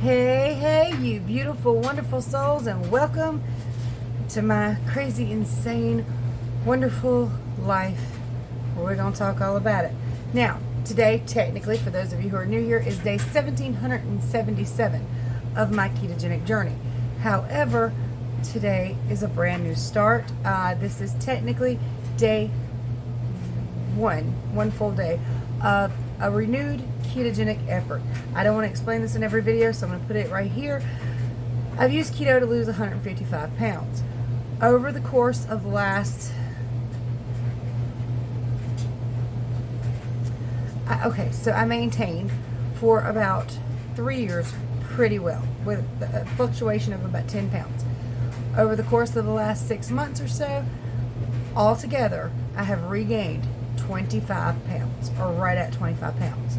Hey, you beautiful, wonderful souls, and welcome to my crazy, insane, wonderful life where we're going to talk all about it. Now, today, technically, for those of you who are new here, is day 1777 of my ketogenic journey. However, today is a brand new start. This is technically day one full day of a renewed ketogenic effort. I don't want to explain this in every video, so I'm going to put it right here. I've used keto to lose 155 pounds. Over the course of the last... so I maintained for about 3 years pretty well, with a fluctuation of about 10 pounds. Over the course of the last 6 months or so, altogether, I have regained 25 pounds, or right at 25 pounds.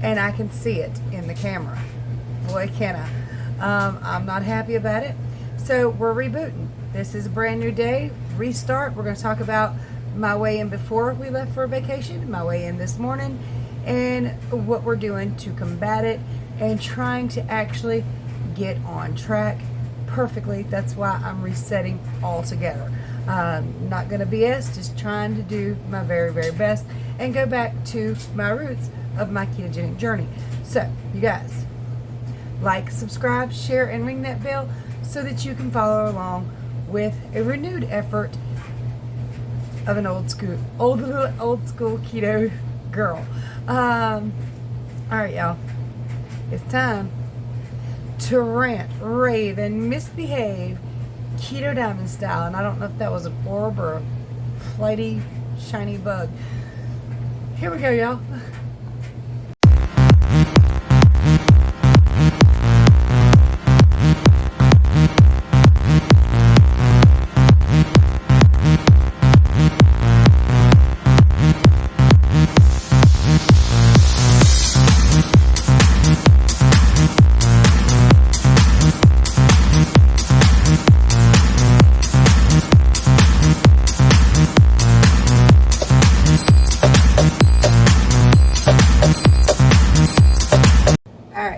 And I can see it in the camera. Boy, can I. I'm not happy about it. So we're rebooting. This is a brand new day, restart. We're going to talk about my weigh-in before we left for vacation, my weigh-in this morning, and what we're doing to combat it, and trying to actually get on track perfectly. That's why I'm resetting altogether. Not going to BS, just trying to do my very, very best and go back to my roots of my ketogenic journey. So, you guys, like, subscribe, share, and ring that bell so that you can follow along with a renewed effort of an old school keto girl. All right, y'all. It's time to rant, rave, and misbehave keto diamond style. And I don't know if that was an orb or a flighty, shiny bug. Here we go, y'all.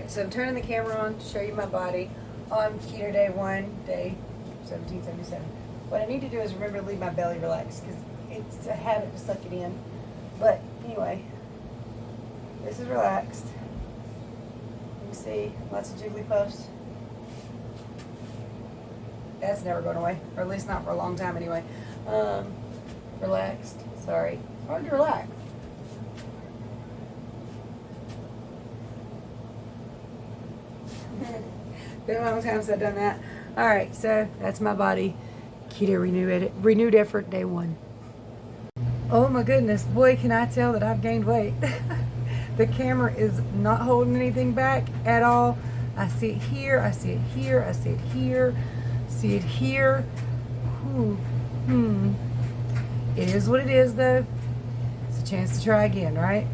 So I'm turning the camera on to show you my body on keto day 1, day 1777. What I need to do is remember to leave my belly relaxed because it's a habit to suck it in. But anyway, this is relaxed. You can see lots of jiggly puffs. That's never going away, or at least not for a long time anyway. Relaxed. Sorry. Hard to relax. Been a long time since I've done that. Alright, so that's my body. Keto renewed effort day 1. Oh my goodness, boy, can I tell that I've gained weight. The camera is not holding anything back at all. I see it here, I see it here, I see it here, see it here. It is what it is, though. It's a chance to try again, right?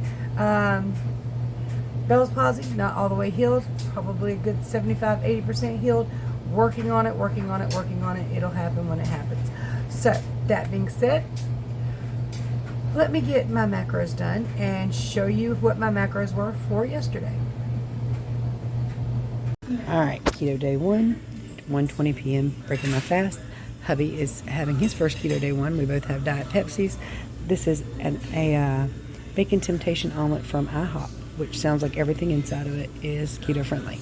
Bell's palsy, not all the way healed, probably a good 75-80% healed. Working on it. It'll happen when it happens. So, that being said, let me get my macros done and show you what my macros were for yesterday. Alright, keto day 1, 1:20 p.m., breaking my fast. Hubby is having his first keto day 1. We both have Diet Pepsis. This is a Bacon Temptation omelet from IHOP, which sounds like everything inside of it is keto friendly.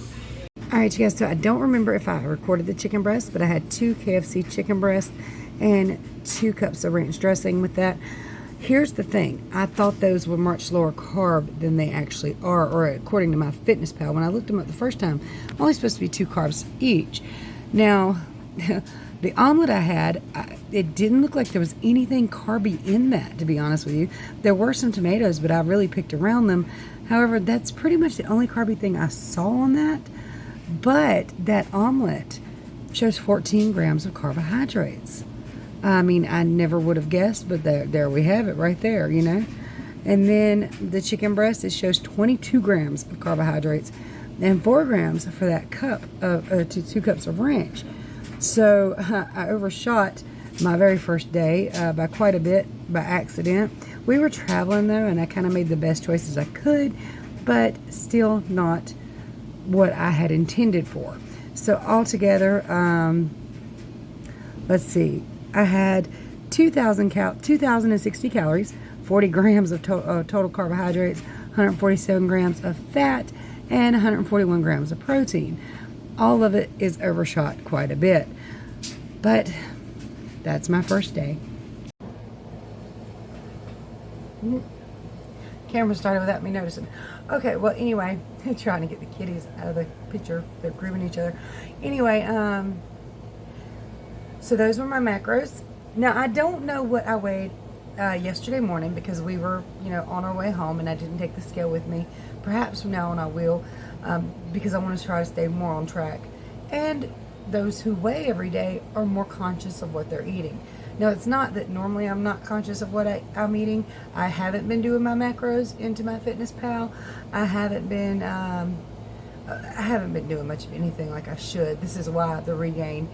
Alright, you guys, so I don't remember if I recorded the chicken breast, but I had 2 KFC chicken breasts and 2 cups of ranch dressing with that. Here's the thing. I thought those were much lower carb than they actually are, or according to my Fitness Pal. When I looked them up the first time, only supposed to be 2 carbs each. Now, the omelet I had, it didn't look like there was anything carby in that, to be honest with you. There were some tomatoes, but I really picked around them. However, that's pretty much the only carby thing I saw on that. But that omelet shows 14 grams of carbohydrates. I mean, I never would have guessed, but there we have it right there, you know. And then the chicken breast, it shows 22 grams of carbohydrates and 4 grams for that cup of 2 cups of ranch. So I overshot my very first day by quite a bit by accident. We were traveling though, and I kind of made the best choices I could, but still not what I had intended for. So altogether, let's see, I had 2,060 calories, 40 grams of total carbohydrates, 147 grams of fat, and 141 grams of protein. All of it is overshot quite a bit, but that's my first day. Camera started without me noticing. Okay, well, anyway, trying to get the kitties out of the picture. They're grooving each other. Anyway, so those were my macros. Now, I don't know what I weighed yesterday morning because we were, on our way home and I didn't take the scale with me. Perhaps from now on I will, because I want to try to stay more on track. And those who weigh every day are more conscious of what they're eating. Now, it's not that normally I'm not conscious of what I'm eating. I haven't been doing my macros into MyFitnessPal. I haven't been doing much of anything like I should. This is why the regain.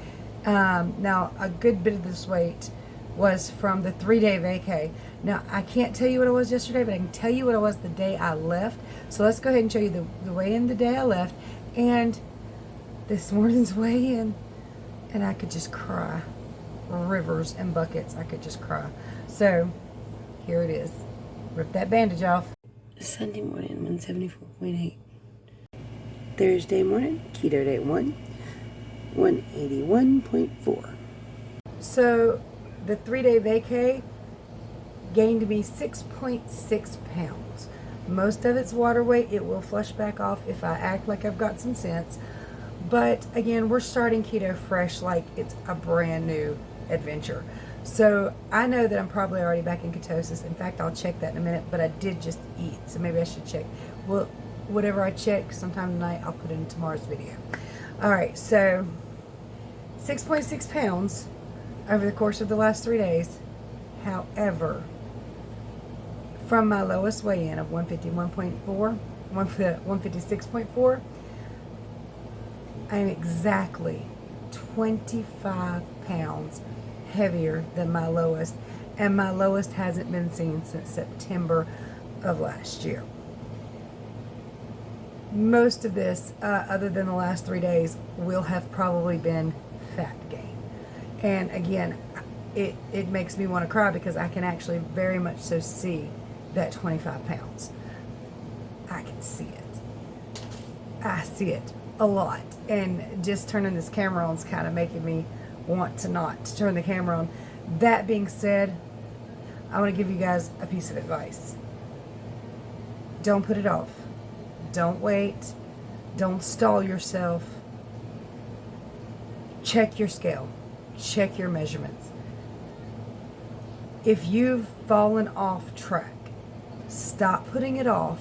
Now, a good bit of this weight was from the 3-day vacay. Now, I can't tell you what it was yesterday, but I can tell you what it was the day I left. So let's go ahead and show you the weigh-in the day I left and this morning's weigh-in, and I could just cry. Rivers and buckets. I could just cry. So here it is. Rip that bandage off. Sunday morning, 174.8. Thursday morning, keto day 1, 181.4. So the 3-day vacay gained me 6.6 pounds. Most of it's water weight. It will flush back off if I act like I've got some sense. But again, we're starting keto fresh like it's a brand new adventure. So I know that I'm probably already back in ketosis. In fact, I'll check that in a minute, but I did just eat, so maybe I should check. Well, whatever I check sometime tonight, I'll put it in tomorrow's video. All right, so 6.6 pounds over the course of the last 3 days. However, from my lowest weigh-in of 156.4, I am exactly 25 pounds heavier than my lowest, and my lowest hasn't been seen since September of last year. Most of this, other than the last 3 days, will have probably been fat gain. And again, it makes me want to cry because I can actually very much so see that 25 pounds. I can see it. I see it a lot. And just turning this camera on is kind of making me want to not turn the camera on. That being said, I want to give you guys a piece of advice. Don't put it off. Don't wait. Don't stall yourself. Check your scale. Check your measurements. If you've fallen off track, stop putting it off.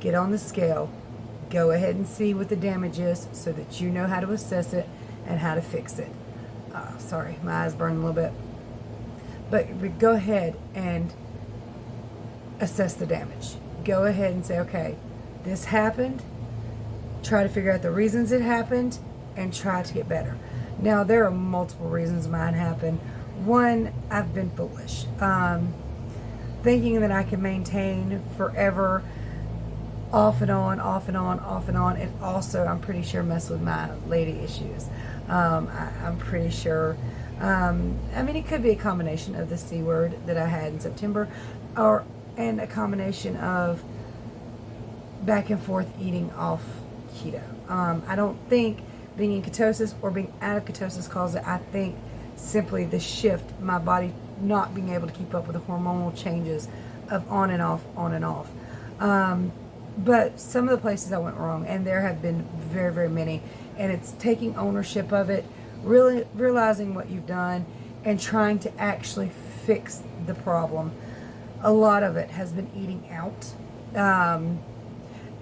Get on the scale. Go ahead and see what the damage is so that you know how to assess it and how to fix it. Sorry, my eyes burn a little bit. But go ahead and assess the damage. Go ahead and say, okay, this happened. Try to figure out the reasons it happened and try to get better. Now, there are multiple reasons mine happened. One, I've been foolish. Thinking that I can maintain forever, off and on, off and on, off and on. It also, I'm pretty sure, messed with my lady issues. I'm pretty sure. It could be a combination of the C word that I had in September, and a combination of back and forth eating off keto. I don't think being in ketosis or being out of ketosis caused it. I think simply the shift, my body not being able to keep up with the hormonal changes of on and off, on and off. But some of the places I went wrong, and there have been very, very many, and it's taking ownership of it, really realizing what you've done, and trying to actually fix the problem. A lot of it has been eating out.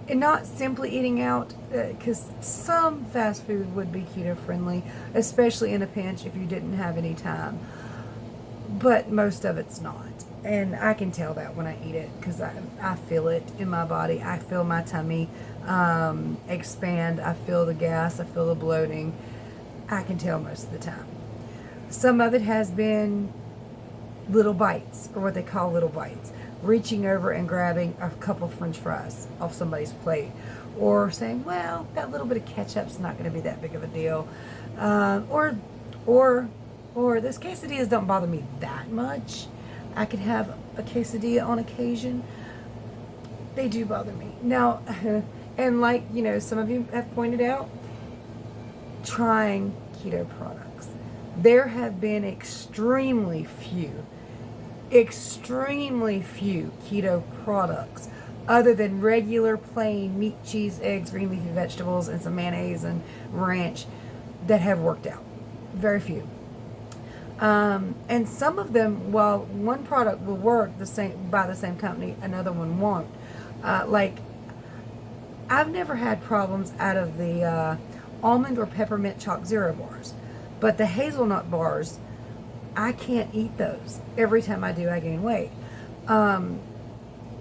And not simply eating out, because some fast food would be keto friendly, especially in a pinch if you didn't have any time. But most of it's not. And I can tell that when I eat it, because I feel it in my body. I feel my tummy expand. I feel the gas. I feel the bloating. I can tell most of the time. Some of it has been little bites, or what they call little bites. Reaching over and grabbing a couple French fries off somebody's plate, or saying, well, that little bit of ketchup's not going to be that big of a deal, or those quesadillas don't bother me that much. I could have a quesadilla on occasion. They do bother me now, and like some of you have pointed out, trying keto products. There have been extremely few keto products other than regular plain meat, cheese, eggs, green leafy vegetables, and some mayonnaise and ranch that have worked out. Very few. And some of them, while one product will work by the same company, another one won't. Like, I've never had problems out of the almond or peppermint chalk zero bars, but the hazelnut bars, I can't eat those. Every time I do, I gain weight.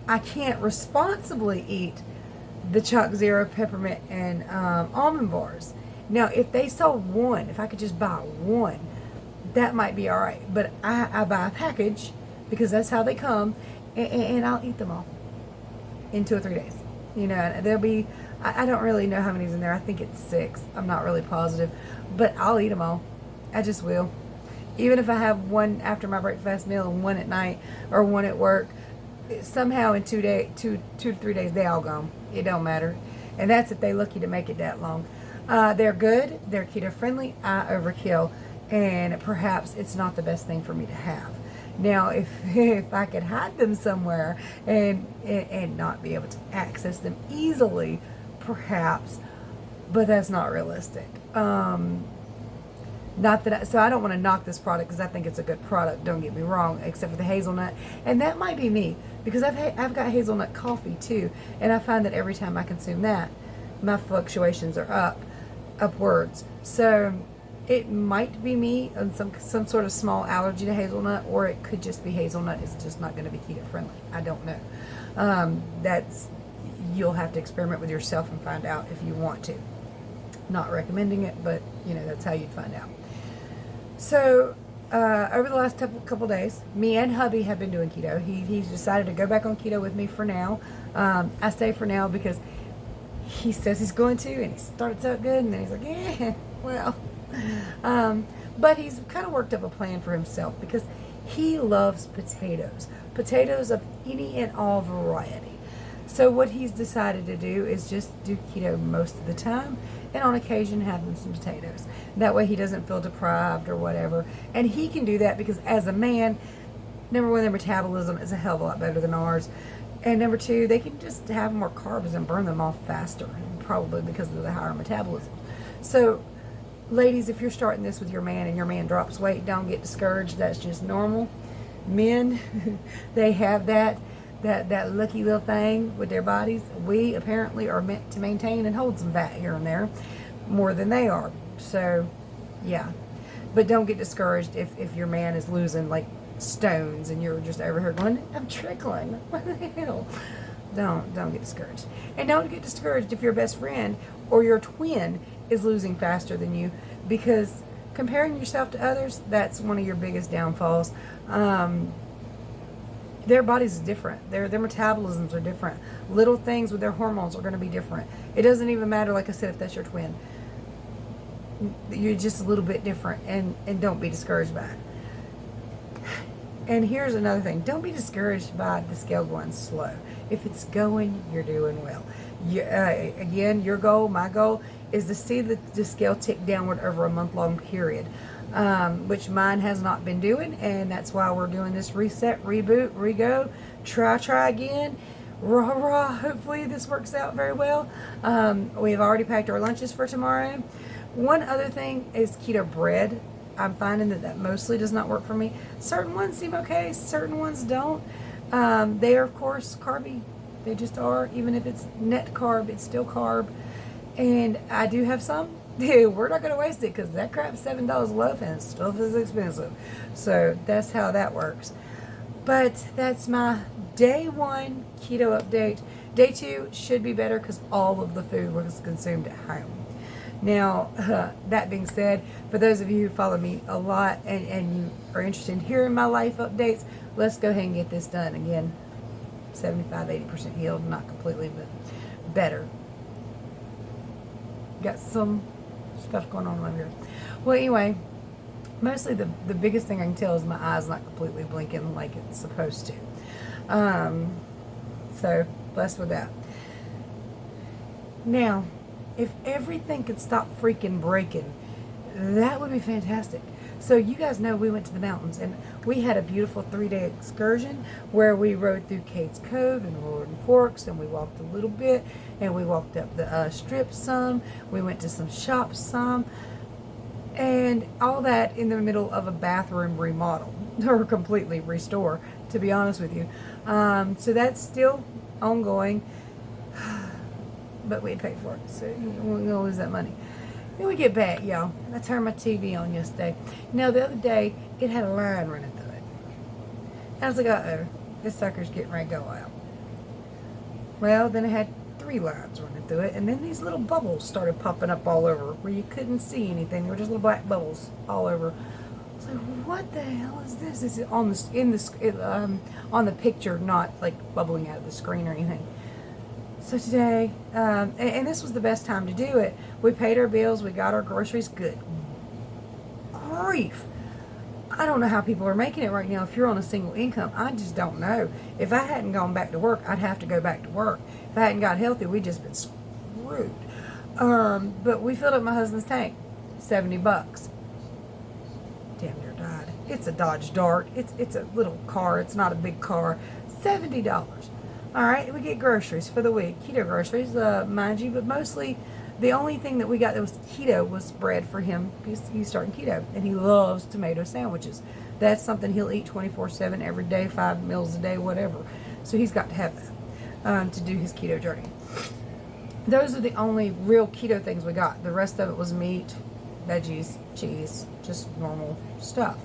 I can't responsibly eat the chalk zero, peppermint, and almond bars. Now, if they sold one, if I could just buy one, that might be all right. But I buy a package because that's how they come, and I'll eat them all in 2 or 3 days. There'll be, I don't really know how many's in there. I think it's 6. I'm not really positive, but I'll eat them all. I just will. Even if I have one after my breakfast meal and one at night or one at work, somehow in 2 to 3 days, they all gone. It don't matter. And that's if they lucky to make it that long. They're good. They're keto friendly. I overkill. And perhaps it's not the best thing for me to have. Now, if I could hide them somewhere and not be able to access them easily, perhaps, but that's not realistic. Not that so I don't want to knock this product because I think it's a good product. Don't get me wrong, except for the hazelnut, and that might be me because I've got hazelnut coffee too, and I find that every time I consume that, my fluctuations are upwards. So it might be me and some sort of small allergy to hazelnut, or it could just be hazelnut is just not going to be keto friendly. I don't know. You'll have to experiment with yourself and find out if you want to. Not recommending it, but that's how you'd find out. So over the last couple days, me and hubby have been doing keto. He's decided to go back on keto with me for now. I say for now because he says he's going to, and he starts out good, and then he's like, yeah, well. But he's kind of worked up a plan for himself because he loves potatoes of any and all variety. So what he's decided to do is just do keto most of the time, and on occasion have him some potatoes. That way he doesn't feel deprived or whatever. And he can do that because as a man, number one, their metabolism is a hell of a lot better than ours. And number two, they can just have more carbs and burn them off faster, probably because of the higher metabolism. So ladies, if you're starting this with your man and your man drops weight, don't get discouraged. That's just normal. Men, they have that lucky little thing with their bodies. We apparently are meant to maintain and hold some fat here and there more than they are. So, yeah. But don't get discouraged if your man is losing like stones and you're just over here going, I'm trickling. What the hell? Don't get discouraged. And don't get discouraged if your best friend or your twin is losing faster than you, because comparing yourself to others, that's one of your biggest downfalls. Their bodies is different. Their metabolisms are different. Little things with their hormones are going to be different. It doesn't even matter, like I said, if that's your twin. You're just a little bit different, and don't be discouraged by it. And here's another thing. Don't be discouraged by the scale going slow. If it's going, you're doing well. Again, your goal, my goal, is to see the scale tick downward over a month-long period, which mine has not been doing, and that's why we're doing this reset, reboot, re-go, try again, rah. Hopefully this works out very well. We've already packed our lunches for tomorrow. One other thing is keto bread. I'm finding that mostly does not work for me. Certain ones seem okay, certain ones don't. They are, of course, carby. They just are. Even if it's net carb, it's still carb. And I do have some. We're not going to waste it because that crap's $7 a loaf and stuff is expensive. So that's how that works. But that's my day 1 keto update. Day 2 should be better because all of the food was consumed at home. Now, that being said, for those of you who follow me a lot and you are interested in hearing my life updates, let's go ahead and get this done. Again, 75-80% healed, not completely, but better. got some stuff going on over here. Well, anyway, mostly the biggest thing I can tell is my eye's not completely blinking like it's supposed to. So, blessed with that. Now, if everything could stop freaking breaking, that would be fantastic. So you guys know we went to the mountains, and we had a beautiful 3-day excursion where we rode through Cades Cove and Roaring Forks, and we walked a little bit, and we walked up the strip some. We went to some shops some, and all that in the middle of a bathroom remodel or completely restore, to be honest with you. So that's still ongoing, but we had paid for it, so we're gonna lose that money. Then we get back, y'all. I turned my TV on yesterday. Now, the other day, it had a line running through it. I was like, uh-oh, this sucker's getting ready to go out. Well, then it had 3 lines running through it, and then these little bubbles started popping up all over where you couldn't see anything. They were just little black bubbles all over. I was like, what the hell is this? This is on the picture, not like bubbling out of the screen or anything. So today, and this was the best time to do it. We paid our bills. We got our groceries. Good grief. I don't know how people are making it right now if you're on a single income. I just don't know. If I hadn't gone back to work, I'd have to go back to work. If I hadn't got healthy, we'd just been screwed. But we filled up my husband's tank. $70. Damn near died. It's a Dodge Dart. It's a little car. It's not a big car. $70. All right, we get groceries for the week, keto groceries, mind you, but mostly the only thing that we got that was keto was bread for him because he's starting keto, and he loves tomato sandwiches. That's something he'll eat 24/7 every day, 5 meals a day, whatever. So he's got to have that to do his keto journey. Those are the only real keto things we got. The rest of it was meat, veggies, cheese, just normal stuff.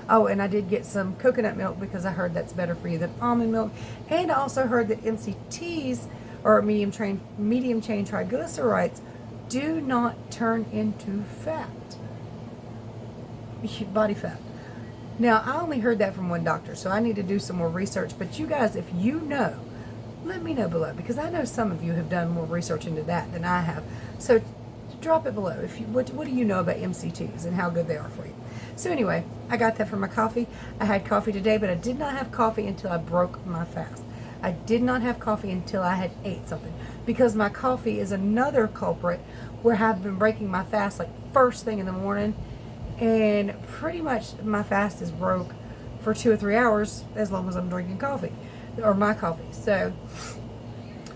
Oh, and I did get some coconut milk because I heard that's better for you than almond milk. And I also heard that MCTs, or medium chain triglycerides, do not turn into fat, body fat. Now, I only heard that from one doctor, so I need to do some more research. But you guys, if you know, let me know below, because I know some of you have done more research into that than I have. So drop it below. What do you know about MCTs and how good they are for you? So anyway, I got that for my coffee. I had coffee today, but I did not have coffee until I broke my fast. I did not have coffee until I had ate something, because my coffee is another culprit where I've been breaking my fast like first thing in the morning, and pretty much my fast is broke for 2 or 3 hours as long as I'm drinking coffee, or my coffee. So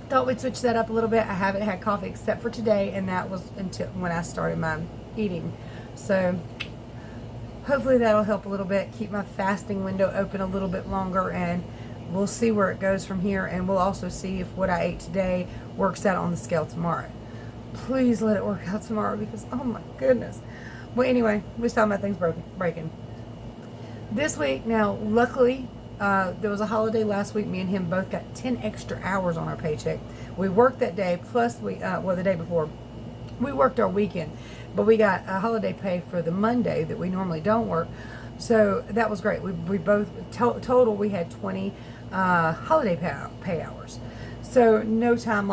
thought we'd switch that up a little bit. I haven't had coffee except for today, and that was until when I started my eating. So hopefully that'll help a little bit, keep my fasting window open a little bit longer, and we'll see where it goes from here. And we'll also see if what I ate today works out on the scale tomorrow. Please let it work out tomorrow, because oh my goodness. Well, anyway, we was talking about things breaking. This week, now, luckily, there was a holiday last week. Me and him both got 10 extra hours on our paycheck. We worked that day, plus the day before, we worked our weekend. But we got a holiday pay for the Monday that we normally don't work. So that was great. We both, total, we had 20 holiday pay hours. So no time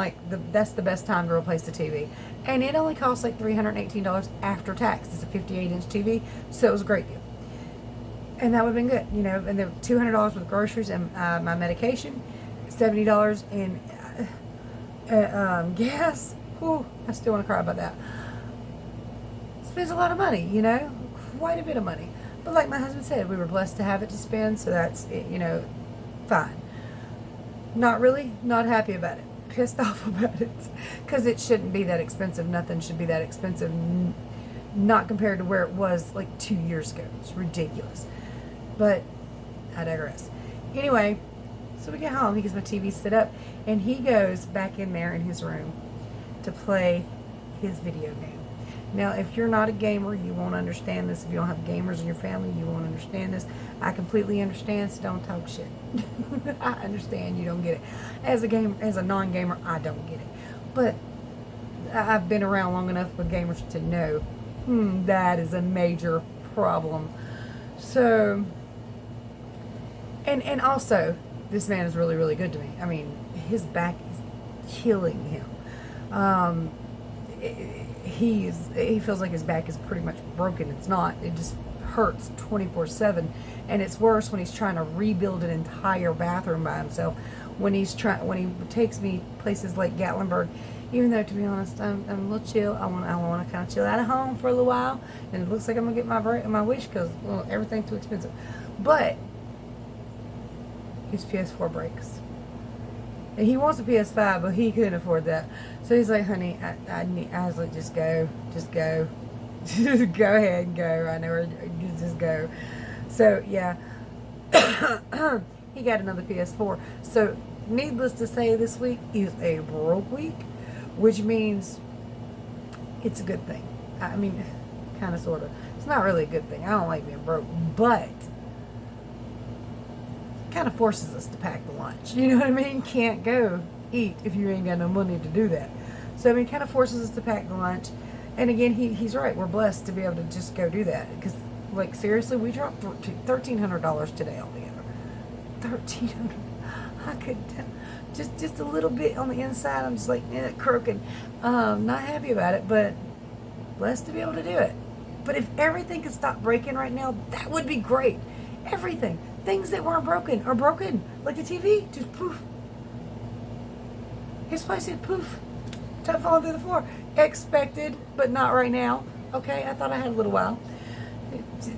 that's the best time to replace the TV. And it only costs like $318 after tax. It's a 58-inch TV, so it was a great deal. And that would have been good, you know. And then $200 with groceries and my medication, $70 in gas. Ooh, I still want to cry about that. Spends a lot of money, you know, quite a bit of money. But like my husband said, we were blessed to have it to spend, so that's, you know, fine. Not really, not happy about it. Pissed off about it, because it shouldn't be that expensive. Nothing should be that expensive, not compared to where it was like 2 years ago. It's ridiculous. But I digress. Anyway, so we get home. He gets my TV set up, and he goes back in there in his room to play his video game. Now, if you're not a gamer, you won't understand this. If you don't have gamers in your family, you won't understand this. I completely understand, so don't talk shit. I understand you don't get it. As a non-gamer, I don't get it. But I've been around long enough with gamers to know that is a major problem. So, and also, this man is really, really good to me. I mean, his back is killing him. he feels like his back is pretty much broken. It's not. It just hurts 24/7, and it's worse when he's trying to rebuild an entire bathroom by himself. When he takes me places like Gatlinburg, even though, to be honest, I'm a little chill. I want to kind of chill out at home for a little while, and it looks like I'm gonna get my wish because everything's too expensive. But his PS4 breaks, and he wants a PS5, but he couldn't afford that. So he's like, "Honey, I was like, just go, just go ahead and go. I know where, just go." So yeah, he got another PS4. So needless to say, this week is a broke week, which means it's a good thing. I mean, kind of, sort of. It's not really a good thing. I don't like being broke, but kind of forces us to pack the lunch. You know what I mean? Can't go eat if you ain't got no money to do that. So I mean, kind of forces us to pack the lunch. And again, he's right. We're blessed to be able to just go do that. Because, like, seriously, we dropped $1,300 today altogether. $1,300. I could just a little bit on the inside. I'm just like croaking. Not happy about it, but blessed to be able to do it. But if everything could stop breaking right now, that would be great. Everything. Things that weren't broken are broken. Like the TV, just poof. His place said poof. Top falling through the floor. Expected, but not right now. Okay, I thought I had a little while.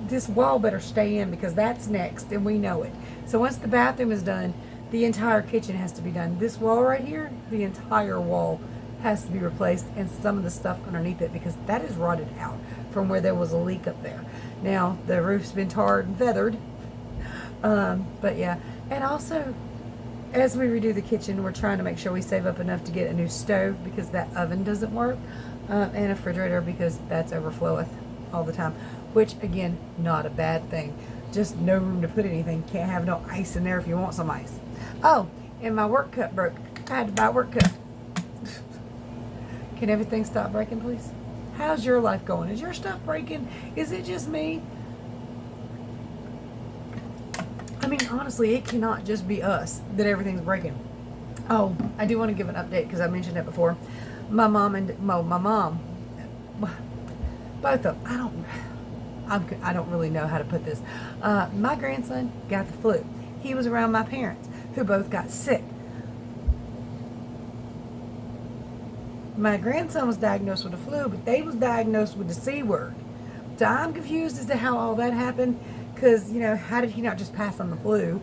This wall better stay in because that's next, and we know it. So once the bathroom is done, the entire kitchen has to be done. This wall right here, the entire wall has to be replaced, and some of the stuff underneath it, because that is rotted out from where there was a leak up there. Now the roof's been tarred and feathered. But yeah, and also as we redo the kitchen, we're trying to make sure we save up enough to get a new stove because that oven doesn't work, and a refrigerator because that's overfloweth all the time, which again, not a bad thing. Just no room to put anything. Can't have no ice in there if you want some ice. Oh, and my work cup broke. I had to buy a work cup. Can everything stop breaking, please? How's your life going? Is your stuff breaking? Is it just me? I mean, honestly, it cannot just be us that everything's breaking. Oh, I do want to give an update because I mentioned it before. My mom, both of them. I don't really know how to put this. My grandson got the flu. He was around my parents, who both got sick. My grandson was diagnosed with the flu, but they was diagnosed with the C word. So I'm confused as to how all that happened. Because, how did he not just pass on the flu?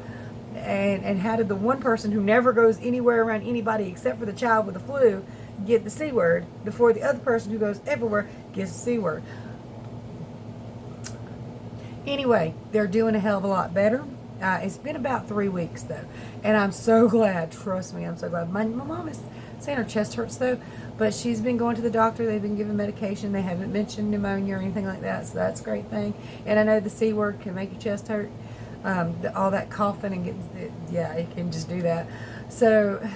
And how did the one person who never goes anywhere around anybody except for the child with the flu get the C word before the other person who goes everywhere gets the C word? Anyway, they're doing a hell of a lot better. It's been about 3 weeks, though. And I'm so glad. Trust me, I'm so glad. My mom is saying her chest hurts, though. But she's been going to the doctor. They've been giving medication. They haven't mentioned pneumonia or anything like that. So that's a great thing. And I know the C word can make your chest hurt. All that coughing and it can just do that. So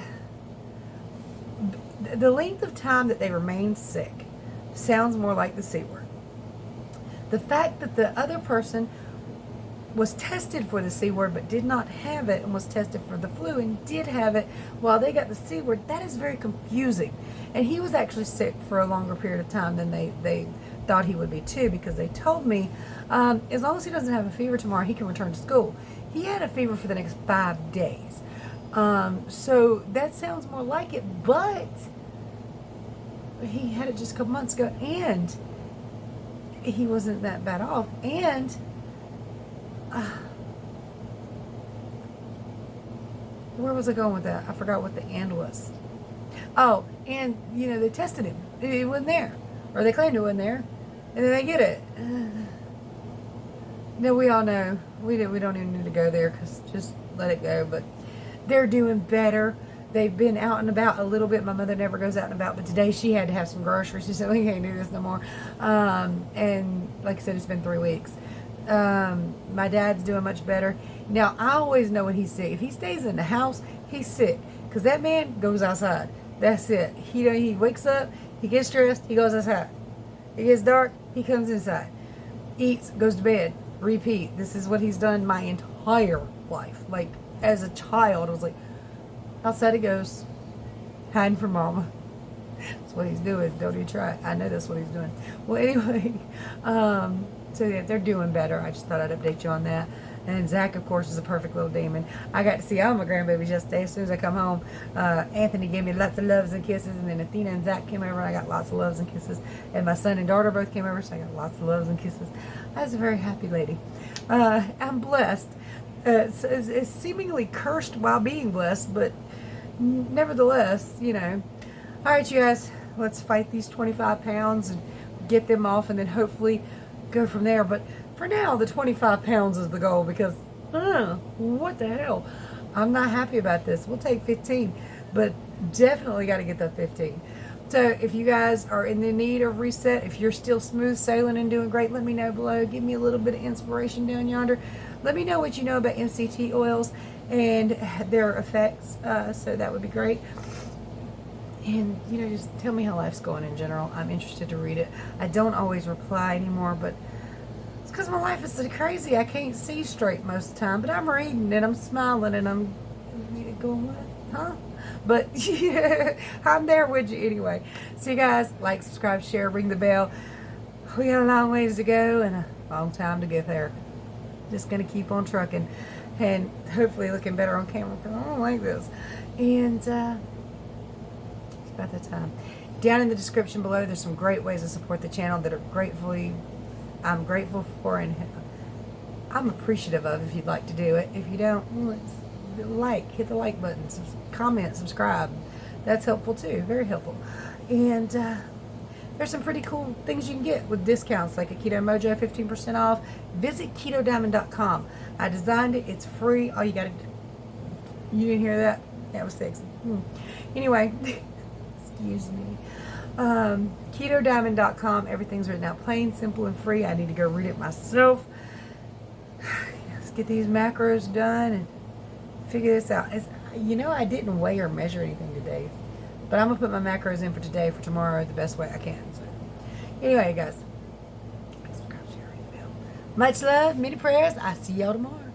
the length of time that they remain sick sounds more like the C word. The fact that the other person was tested for the C word but did not have it, and was tested for the flu and did have it while they got the C word, that is very confusing. And he was actually sick for a longer period of time than they thought he would be too, because they told me as long as he doesn't have a fever tomorrow, he can return to school. He had a fever for the next 5 days. So that sounds more like it, but he had it just a couple months ago, and he wasn't that bad off. And where was I going with that? I forgot what the "and" was. Oh, and they tested him. It wasn't there, or they claimed it wasn't there, and then they get it. No, we all know we don't even need to go there, because just let it go. But they're doing better. They've been out and about a little bit. My mother never goes out and about, but today she had to have some groceries. She said, "We can't do this no more." And like I said, it's been 3 weeks. My dad's doing much better. Now, I always know when he's sick. If he stays in the house, he's sick, because that man goes outside. That's it. He wakes up, he gets dressed, he goes outside. It gets dark, he comes inside. Eats, goes to bed, repeat. This is what he's done my entire life. Like, as a child, I was like, outside he goes, hiding from mama. That's what he's doing. Don't even try. I know that's what he's doing. Well, anyway, so yeah, they're doing better. I just thought I'd update you on that. And Zach, of course, is a perfect little demon. I got to see all my grandbabies yesterday. As soon as I come home, Anthony gave me lots of loves and kisses. And then Athena and Zach came over, and I got lots of loves and kisses. And my son and daughter both came over, so I got lots of loves and kisses. I was a very happy lady. I'm blessed. It's seemingly cursed while being blessed, but nevertheless, you know. All right, you guys, let's fight these 25 pounds and get them off, and then hopefully go from there. But for now, the 25 pounds is the goal, because what the hell? I'm not happy about this. We'll take 15, but definitely got to get that 15. So if you guys are in the need of reset, if you're still smooth sailing and doing great, let me know below. Give me a little bit of inspiration down yonder. Let me know what you know about MCT oils and their effects. So that would be great. And, you know, just tell me how life's going in general. I'm interested to read it. I don't always reply anymore, but it's because my life is so crazy. I can't see straight most of the time. But I'm reading and I'm smiling and I'm going, what? Huh? But yeah, I'm there with you anyway. So you guys, like, subscribe, share, ring the bell. We got a long ways to go and a long time to get there. Just going to keep on trucking and hopefully looking better on camera, because I don't like this. And it's about that time. Down in the description below, there's some great ways to support the channel that are I'm grateful for, and I'm appreciative of if you'd like to do it. If you don't, hit the like button, comment, subscribe. That's helpful too, very helpful. And there's some pretty cool things you can get with discounts, like a Keto Mojo, 15% off. Visit ketodiamond.com. I designed it. It's free. All you got to do. You didn't hear that? That was sexy. Anyway, excuse me. Ketodiamond.com. Everything's written out plain, simple, and free. I need to go read it myself. Let's get these macros done and figure this out. You know, I didn't weigh or measure anything today, but I'm going to put my macros in for today, for tomorrow, the best way I can. So, anyway, guys, subscribe, share, ring the bell. Much love, many prayers. I'll see y'all tomorrow.